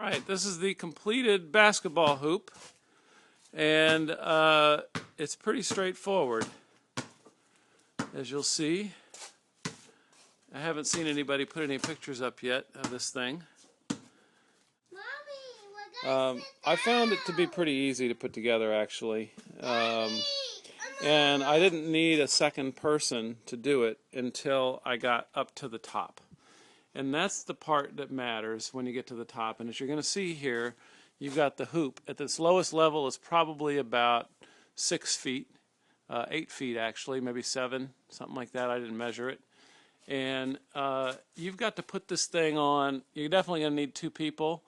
Right, this is the completed basketball hoop, and it's pretty straightforward, as you'll see. I haven't seen anybody put any pictures up yet of this thing. Mommy, I found it to be pretty easy to put together, actually, and I didn't need a second person to do it until I got up to the top. And that's the part that matters when you get to the top. And as you're going to see here, you've got the hoop. At its lowest level is probably about 6 feet, 8 feet actually, maybe 7, something like that. I didn't measure it. And you've got to put this thing on. You're definitely going to need 2 people.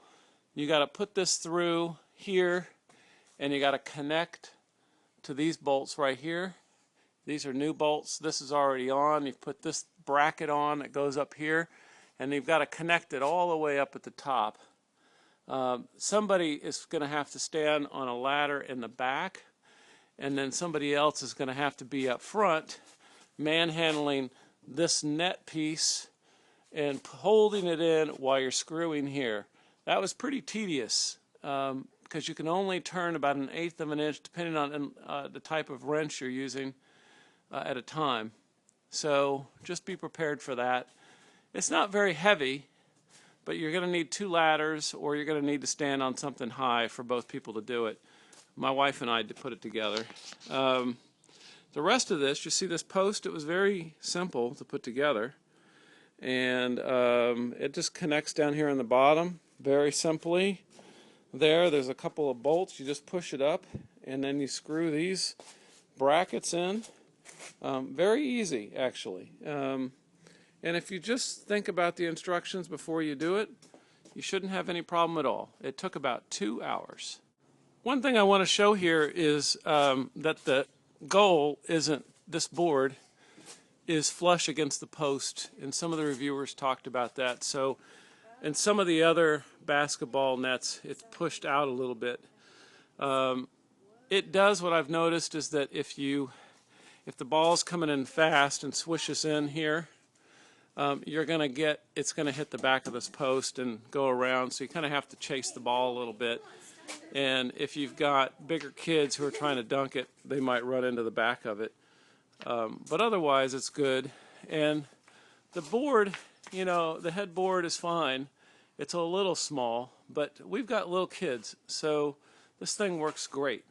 You got to put this through here, and you got to connect to these bolts right here. These are new bolts. This is already on. You've put this bracket on that goes up here, and you've got to connect it all the way up at the top. Somebody is going to have to stand on a ladder in the back, and then somebody else is going to have to be up front manhandling this net piece and holding it in while you're screwing here. That was pretty tedious because you can only turn about 1/8 of an inch depending on the type of wrench you're using at a time. So just be prepared for that. It's not very heavy, but you're going to need 2 ladders, or you're going to need to stand on something high for both people to do it. My wife and I did put it together. The rest of this, you see this post, it was very simple to put together. And it just connects down here on the bottom very simply. There's a couple of bolts. You just push it up, and then you screw these brackets in. Very easy, actually. And if you just think about the instructions before you do it, you shouldn't have any problem at all. It took about 2 hours. One thing I want to show here is that the goal isn't, this board is flush against the post, and some of the reviewers talked about that. So in some of the other basketball nets, it's pushed out a little bit. It does, what I've noticed is that if the ball's coming in fast and swishes in here, it's going to hit the back of this post and go around, so you kind of have to chase the ball a little bit. And if you've got bigger kids who are trying to dunk it, they might run into the back of it. But otherwise, it's good. And the board, you know, the headboard is fine. It's a little small, but we've got little kids, so this thing works great.